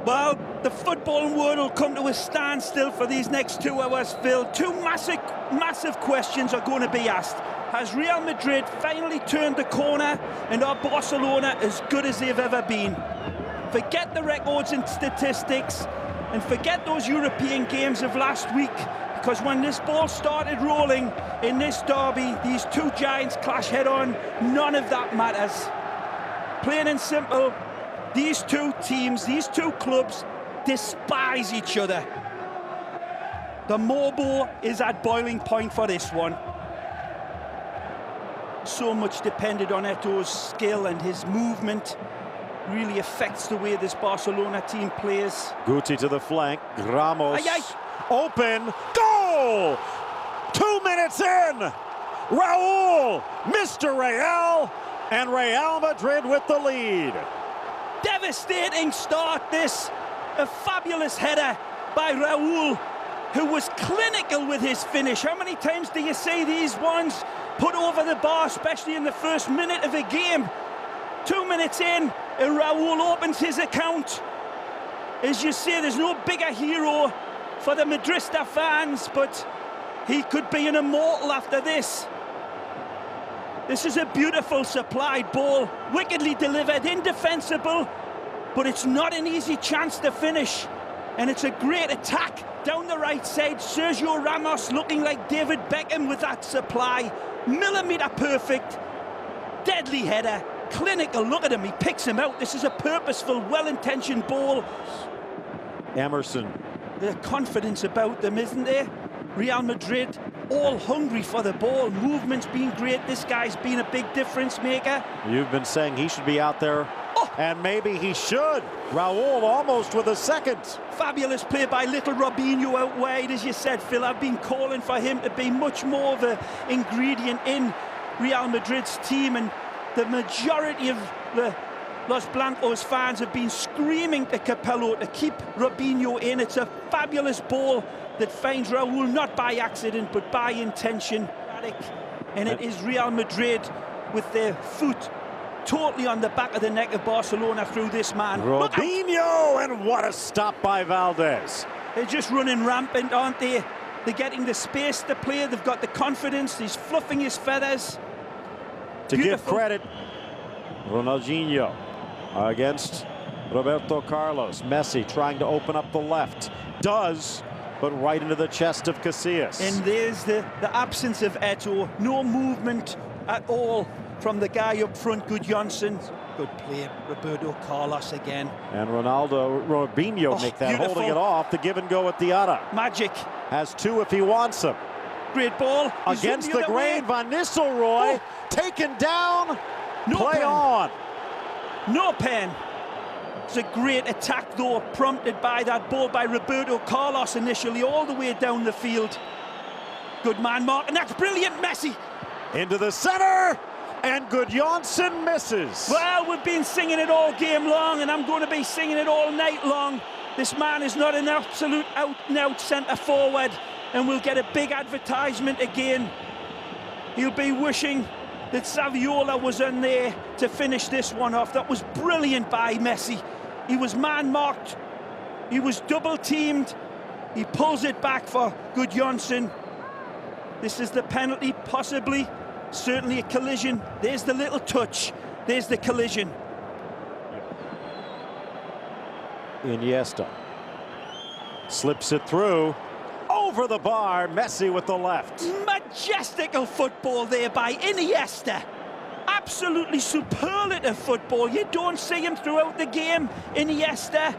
Well, the footballing world will come to a standstill for these next 2 hours, Phil. Two massive questions are going to be asked. Has Real Madrid finally turned the corner, and are Barcelona as good as they've ever been? Forget the records and statistics, and forget those European games of last week, because when this ball started rolling in this derby, these two giants clash head-on. None of that matters. Plain and simple, these two teams, these two clubs despise each other. The Morbo is at boiling point for this one. So much depended on Eto's skill, and his movement really affects the way this Barcelona team plays. Guti to the flank, Ramos, Ay, ay. Open, goal! 2 minutes in, Raúl, Mr. Real, and Real Madrid with the lead. Devastating start this. A fabulous header by Raúl, who was clinical with his finish. How many times do you see these ones put over the bar, especially in the first minute of a game? 2 minutes in, and Raúl opens his account. As you see, there's no bigger hero for the Madrista fans, but he could be an immortal after this. This is a beautiful supplied ball, wickedly delivered, indefensible, but it's not an easy chance to finish. And it's a great attack down the right side. Sergio Ramos looking like David Beckham with that supply. Millimetre perfect, deadly header, clinical. Look at him, he picks him out. This is a purposeful, well-intentioned ball. Emerson. There's confidence about them, isn't there? Real Madrid, all hungry for the ball. Movement's been great. This guy's been a big difference maker. You've been saying he should be out there, and maybe he should. Raúl almost with a second. Fabulous play by little Robinho out wide, as you said, Phil. I've been calling for him to be much more of an ingredient in Real Madrid's team, and the majority of the Los Blancos fans have been screaming to Capello to keep Robinho in. It's a fabulous ball that finds Raúl not by accident but by intention. And it is Real Madrid with their foot totally on the back of the neck of Barcelona through this man. Robinho, and what a stop by Valdez. They're just running rampant, aren't they? They're getting the space to play. They've got the confidence. He's fluffing his feathers. To give credit, Ronaldinho against Roberto Carlos. Messi trying to open up the left. Does, but right into the chest of Casillas. And there's the absence of Eto. No movement at all from the guy up front, Gudjonsson. Good play, Roberto Carlos again. And Robinho make that, beautiful. holding it off. The give and go at the Ara. Magic. Has two if he wants them. Great ball. He's against the grain, Van Nistelrooy. Taken down. No play pen. on. No pen. It's a great attack, though, prompted by that ball by Roberto Carlos initially, all the way down the field. Good man, Mark, and that's brilliant, Messi. Into the center, and Gudjonsson misses. Well, we've been singing it all game long, and I'm going to be singing it all night long. This man is not an absolute out-and-out centre-forward, and we'll get a big advertisement again. He'll be wishing that Saviola was in there to finish this one off. That was brilliant by Messi. He was man-marked. He was double-teamed. He pulls it back for Gudjonsson. This is the penalty, possibly. Certainly a collision. There's the little touch. There's the collision. Iniesta slips it through. Over the bar, Messi with the left. Majestical football there by Iniesta. Absolutely superlative football. You don't see him throughout the game. Iniesta,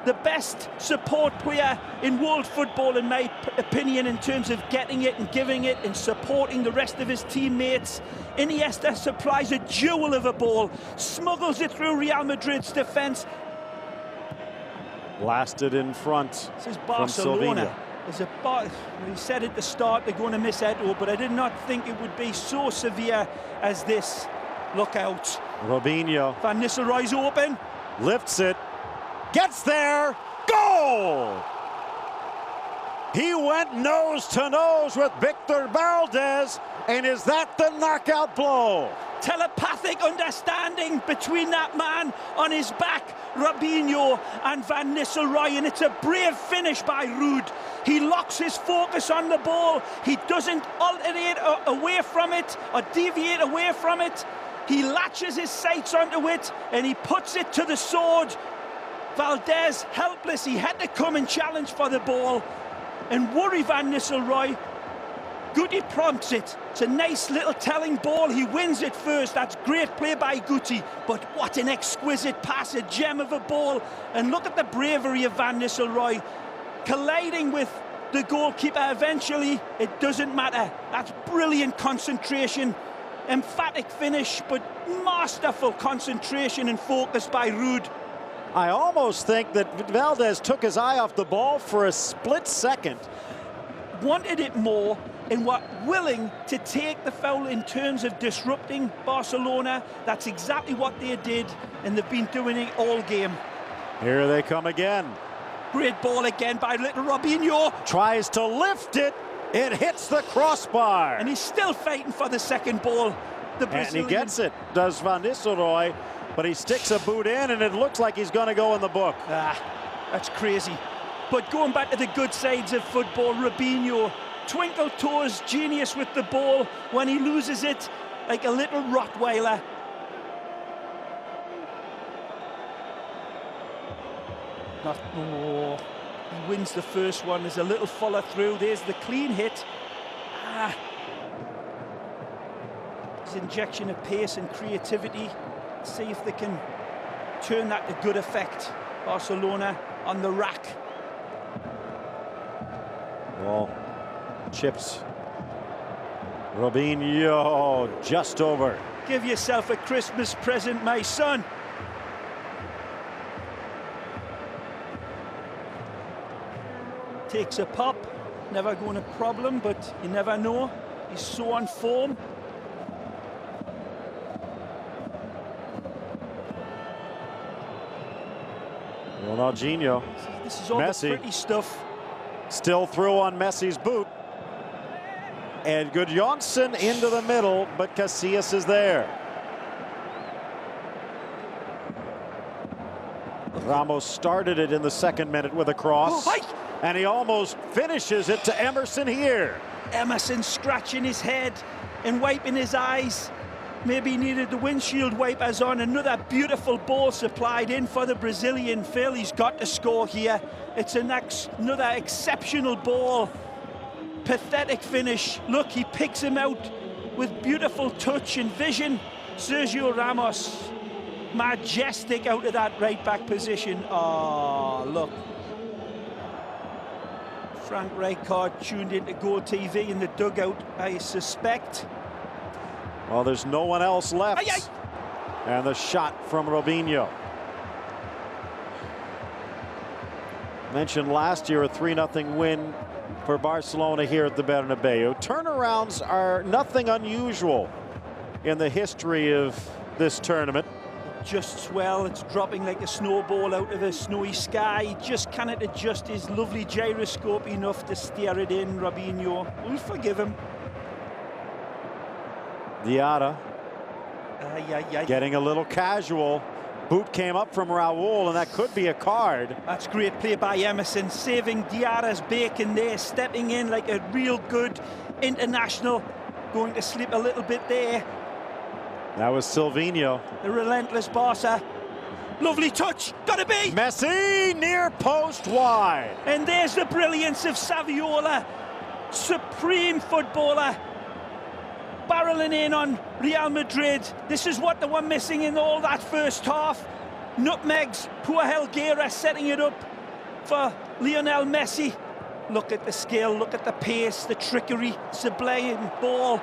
the best support player in world football, in my opinion, in terms of getting it and giving it and supporting the rest of his teammates. Iniesta supplies a jewel of a ball, smuggles it through Real Madrid's defence. Blasted in front. This is Barcelona. He said at the start they're going to miss Eto, but I did not think it would be so severe as this. Look out. Robinho. Van Nistelrooy's open. Lifts it. Gets there. Goal! He went nose to nose with Victor Valdez, and is that the knockout blow? telepathic understanding between that man on his back, Robinho, and Van Nistelrooy, and it's a brave finish by Ruud. He locks his focus on the ball. He doesn't alternate away from it or deviate away from it. He latches his sights onto it and he puts it to the sword. Valdez helpless. He had to come and challenge for the ball and worry Van Nistelrooy. Guti prompts it. It's a nice little telling ball. He wins it first. That's great play by Guti. But what an exquisite pass, a gem of a ball. And look at the bravery of Van Nistelrooy. Colliding with the goalkeeper eventually, it doesn't matter. That's brilliant concentration. Emphatic finish, but masterful concentration and focus by Ruud. I almost think that Valdez took his eye off the ball for a split second. Wanted it more and were willing to take the foul in terms of disrupting Barcelona. That's exactly what they did, and they've been doing it all game. Here they come again. Great ball again by little Robinho. Tries to lift it. It hits the crossbar. And he's still fighting for the second ball. The Brazilian. And he gets it, does Van Nistelrooy, but he sticks a boot in, and it looks like he's going to go in the book. That's crazy. But going back to the good sides of football, Robinho, twinkle toes genius with the ball. When he loses it, like a little Rottweiler. Oh, he wins the first one. There's a little follow through. There's the clean hit. His injection of pace and creativity. See if they can turn that to good effect. Barcelona on the rack. Well, chips. Robinho just over. Give yourself a Christmas present, my son. Takes a pop, never going to problem, but you never know. He's so on form. Ronaldinho. This is all Messi. the pretty stuff. Still through on Messi's boot. And Gudjonsson into the middle, but Casillas is there. Ramos started it in the second minute with a cross. And he almost finishes it to Emerson here. Emerson scratching his head and wiping his eyes. Maybe he needed the windshield wipers on. Another beautiful ball supplied in for the Brazilian. Phil, he's got to score here. It's another exceptional ball. Pathetic finish. Look, he picks him out with beautiful touch and vision. Sergio Ramos, majestic out of that right-back position. Oh, look. Frank Rijkaard tuned into Goal TV in the dugout, I suspect. Well, there's no one else left. And the shot from Robinho. Mentioned last year a 3-0 win for Barcelona here at the Bernabeu. Turnarounds are nothing unusual in the history of this tournament. Just swell, it's dropping like a snowball out of a snowy sky. He just cannot adjust his lovely gyroscope enough to steer it in. Robinho, we'll forgive him. Diarra getting a little casual. Boot came up from Raul, and that could be a card. That's great play by Emerson, saving Diarra's bacon there, stepping in like a real good international. Going to slip a little bit there. That was Silvinho. The relentless Barca. Lovely touch, gotta be! Messi, near post wide. And there's the brilliance of Saviola. Supreme footballer. Barreling in on Real Madrid. This is what they were missing in all that first half. Nutmegs, poor Helguera setting it up for Lionel Messi. Look at the skill, look at the pace, the trickery, sublime ball.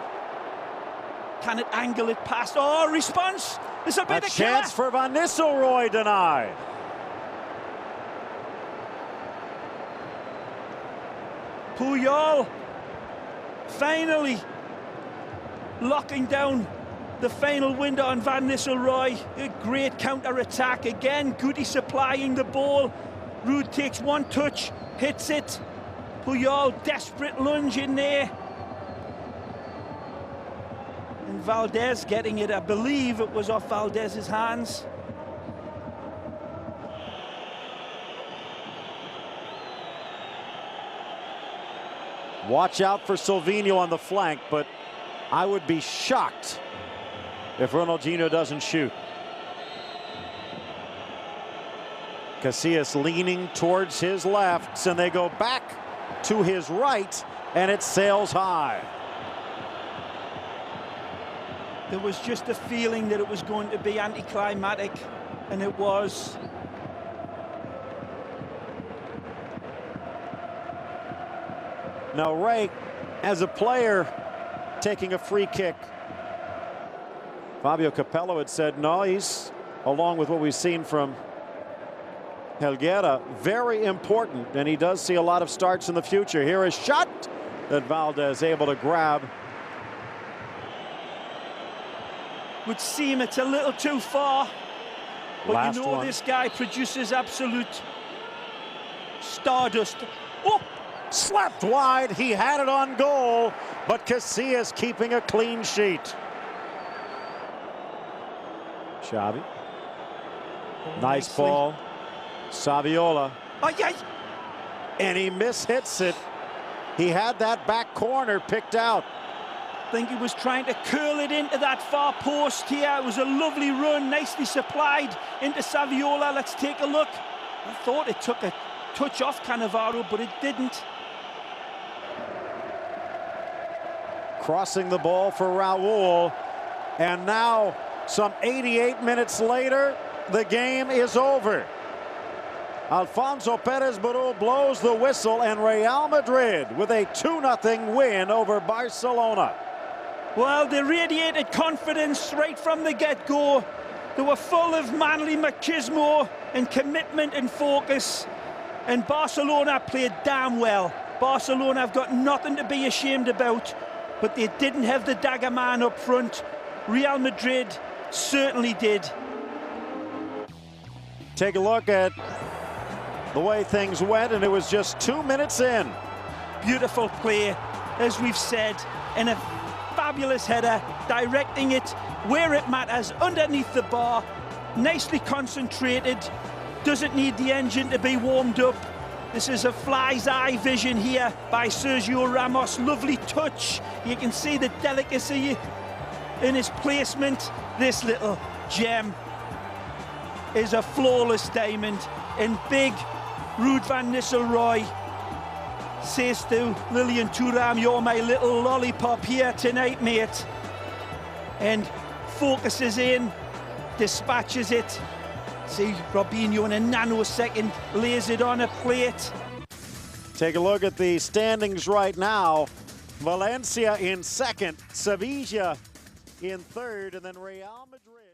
Can it angle it past? Oh, response! There's a bit of chance for Van Nistelrooy denied. Puyol finally locking down the final window on Van Nistelrooy. A great counter-attack again. Guti supplying the ball. Ruud takes one touch, hits it. Puyol, desperate lunge in there. And Valdez getting it. I believe it was off Valdez's hands. Watch out for Silvinho on the flank, but I would be shocked if Ronaldinho doesn't shoot. Casillas leaning towards his left, and they go back to his right, and it sails high. There was just a feeling that it was going to be anticlimactic, and it was. Now Ray, as a player taking a free kick, Fabio Capello had said no, he's, along with what we've seen from Helguera, very important, and he does see a lot of starts in the future. Here is a shot that Valdez able to grab. Would seem it's a little too far, but Last you know one. This guy produces absolute stardust. Oh! Slapped wide, he had it on goal, but Casillas keeping a clean sheet. Xavi. Nice nicely. ball. Saviola. Oh, yeah. And he mishits it. He had that back corner picked out. I think he was trying to curl it into that far post here. It was a lovely run, nicely supplied into Saviola. Let's take a look. I thought it took a touch off Cannavaro, but it didn't. Crossing the ball for Raul. And now, some 88 minutes later, the game is over. Alfonso Perez-Burul blows the whistle, and Real Madrid with a 2-0 win over Barcelona. Well, they radiated confidence right from the get-go. They were full of manly machismo and commitment and focus. And Barcelona played damn well. Barcelona have got nothing to be ashamed about, but they didn't have the dagger man up front. Real Madrid certainly did. Take a look at the way things went, and it was just 2 minutes in. Beautiful play, as we've said, and a fabulous header, directing it where it matters, underneath the bar, nicely concentrated, doesn't need the engine to be warmed up. This is a fly's eye vision here by Sergio Ramos. Lovely touch. You can see the delicacy in his placement. This little gem is a flawless diamond. And big Ruud van Nistelrooy says to Lilian Thuram, "You're my little lollipop here tonight, mate." And focuses in, dispatches it. See Robinho in a nanosecond lays it on a plate. Take a look at the standings right now. Valencia in second, Sevilla in third, and then Real Madrid.